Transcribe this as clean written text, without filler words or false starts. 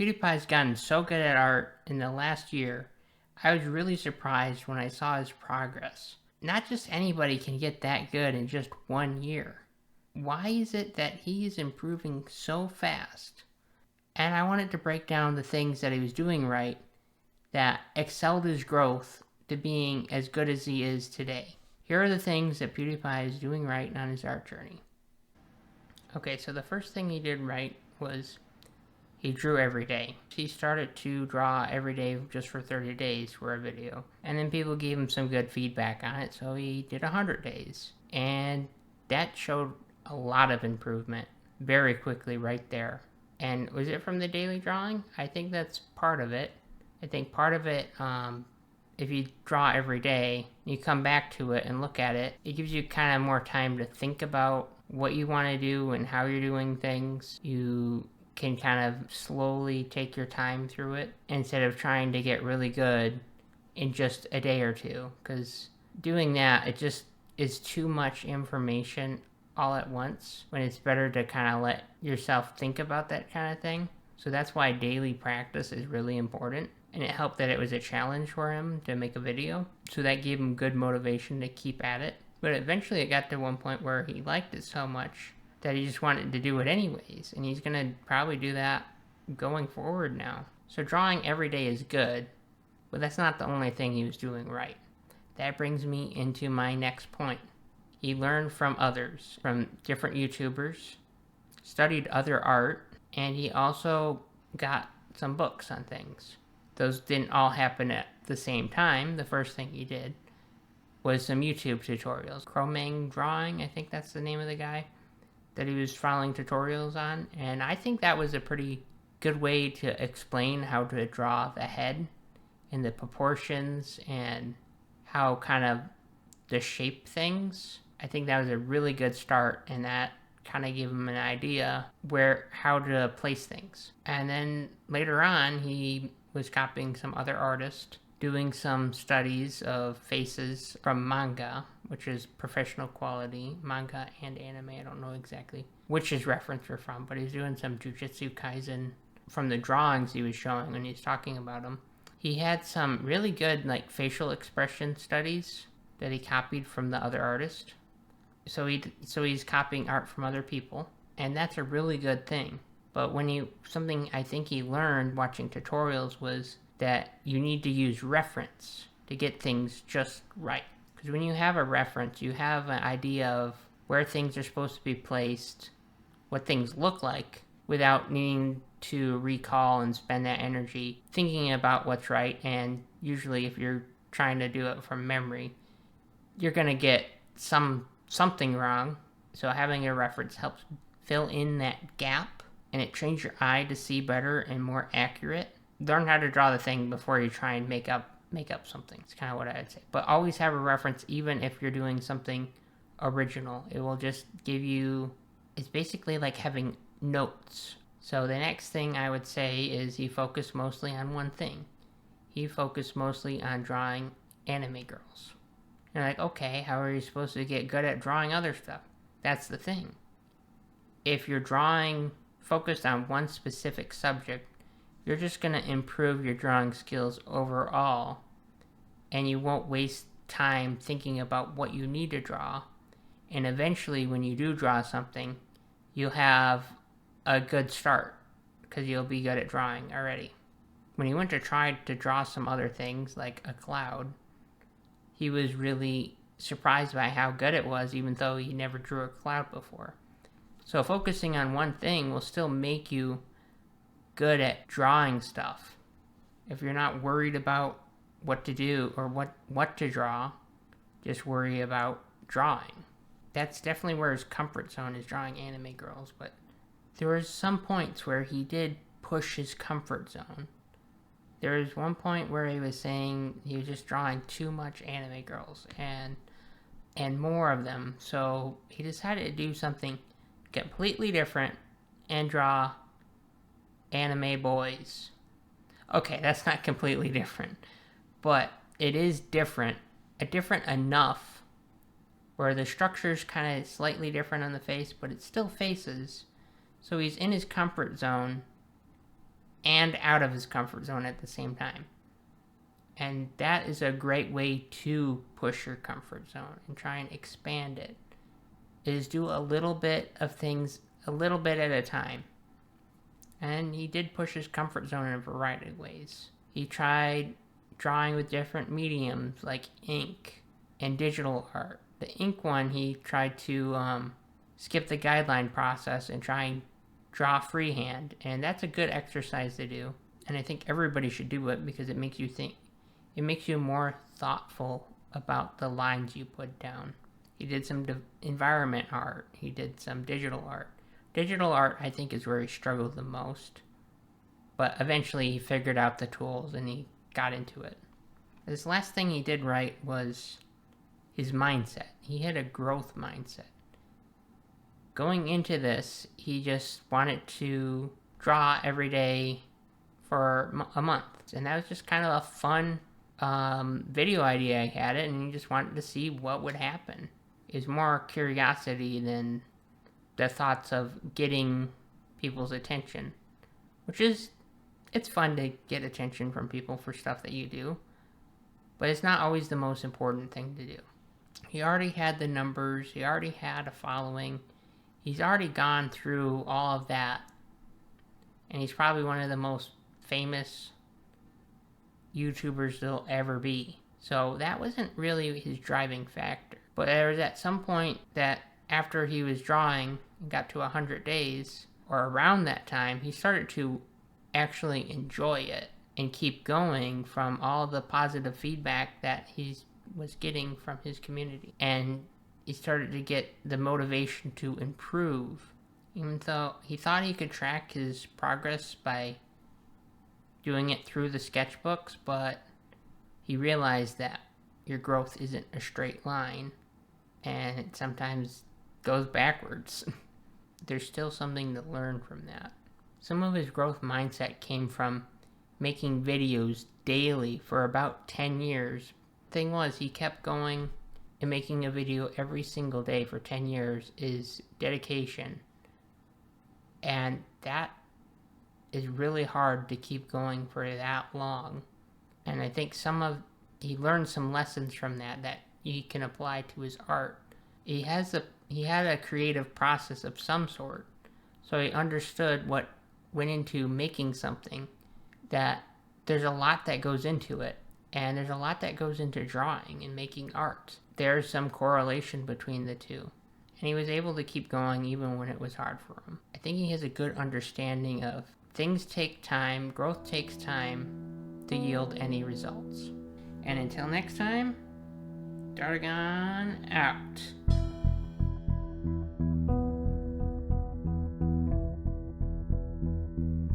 PewDiePie's gotten so good at art in the last year, I was really surprised when I saw his progress. Not just anybody can get that good in just 1 year. Why is it that he is improving so fast? And I wanted to break down the things that he was doing right that excelled his growth to being as good as he is today. Here are the things that PewDiePie is doing right on his art journey. Okay, so the first thing he did right was he drew every day. He started to draw every day just for 30 days for a video. And then people gave him some good feedback on it, so he did 100 days. And that showed a lot of improvement very quickly right there. And was it from the daily drawing? I think that's part of it. I think part of it, if you draw every day, you come back to it and look at it, it gives you kind of more time to think about what you want to do and how you're doing things. You can kind of slowly take your time through it instead of trying to get really good in just a day or two, because doing that, it just is too much information all at once when it's better to kind of let yourself think about that kind of thing. So that's why daily practice is really important, and it helped that it was a challenge for him to make a video, so that gave him good motivation to keep at it. But eventually it got to one point where he liked it so much that he just wanted to do it anyways, and he's gonna probably do that going forward now. So drawing every day is good, but that's not the only thing he was doing right. That brings me into my next point. He learned from others, from different YouTubers, studied other art, and he also got some books on things. Those didn't all happen at the same time. The first thing he did was some YouTube tutorials. Chromang Drawing, I think that's the name of the guy that he was following tutorials on, and I think that was a pretty good way to explain how to draw the head and the proportions and how kind of to shape things. I think that was a really good start, and that kind of gave him an idea how to place things. And then later on, he was copying some other artists, doing some studies of faces from manga, which is professional quality manga and anime. I don't know exactly which his reference were from, but he's doing some Jujutsu Kaisen from the drawings he was showing when he's talking about them. He had some really good facial expression studies that he copied from the other artist. So he's copying art from other people, and that's a really good thing. But something I think he learned watching tutorials was that you need to use reference to get things just right. Because when you have a reference, you have an idea of where things are supposed to be placed, what things look like, without needing to recall and spend that energy thinking about what's right. And usually if you're trying to do it from memory, you're going to get something wrong. So having a reference helps fill in that gap, and it trains your eye to see better and more accurate. Learn how to draw the thing before you try and make up something. It's kind of what I'd say. But always have a reference, even if you're doing something original. It will just give you, it's basically like having notes. So the next thing I would say is he focused mostly on one thing. He focused mostly on drawing anime girls. You're like, okay, how are you supposed to get good at drawing other stuff? That's the thing. If you're focused on one specific subject, you're just going to improve your drawing skills overall, and you won't waste time thinking about what you need to draw. And eventually, when you do draw something, you'll have a good start because you'll be good at drawing already. When he went to try to draw some other things, like a cloud, he was really surprised by how good it was, even though he never drew a cloud before. So focusing on one thing will still make you good at drawing stuff. If you're not worried about what to do or what to draw, just worry about drawing. That's definitely where his comfort zone is, drawing anime girls, but there were some points where he did push his comfort zone. There was one point where he was saying he was just drawing too much anime girls and more of them, so he decided to do something completely different and draw anime boys. Okay, that's not completely different, but it is different enough where the structure's kind of slightly different on the face, but it's still faces. So he's in his comfort zone, and out of his comfort zone at the same time. And that is a great way to push your comfort zone and try and expand it. Is do a little bit of things a little bit at a time. And he did push his comfort zone in a variety of ways. He tried drawing with different mediums like ink and digital art. The ink one, he tried to skip the guideline process and try and draw freehand. And that's a good exercise to do. And I think everybody should do it because it makes you think. It makes you more thoughtful about the lines you put down. He did some environment art. He did some digital art. Digital art, I think, is where he struggled the most. But eventually he figured out the tools and he got into it. This last thing he did right was his mindset. He had a growth mindset. Going into this, he just wanted to draw every day for a month. And that was just kind of a fun video idea I had it, and he just wanted to see what would happen. It was more curiosity than the thoughts of getting people's attention, which is, it's fun to get attention from people for stuff that you do, but it's not always the most important thing to do. He already had the numbers, he already had a following, he's already gone through all of that, and he's probably one of the most famous YouTubers there'll ever be. So that wasn't really his driving factor. But there was at some point that after he was drawing and got to 100 days, or around that time, he started to actually enjoy it and keep going from all the positive feedback that he was getting from his community. And he started to get the motivation to improve. Even though he thought he could track his progress by doing it through the sketchbooks, but he realized that your growth isn't a straight line and it sometimes goes backwards. There's still something to learn from that. Some of his growth mindset came from making videos daily for about 10 years. Thing was, he kept going, and making a video every single day for 10 years is dedication. And that is really hard to keep going for that long. And I think he learned some lessons from that he can apply to his art. He had a creative process of some sort, so he understood what went into making something, that there's a lot that goes into it, and there's a lot that goes into drawing and making art. There's some correlation between the two, and he was able to keep going even when it was hard for him. I think he has a good understanding of things take time, growth takes time to yield any results. And until next time, Dargon out.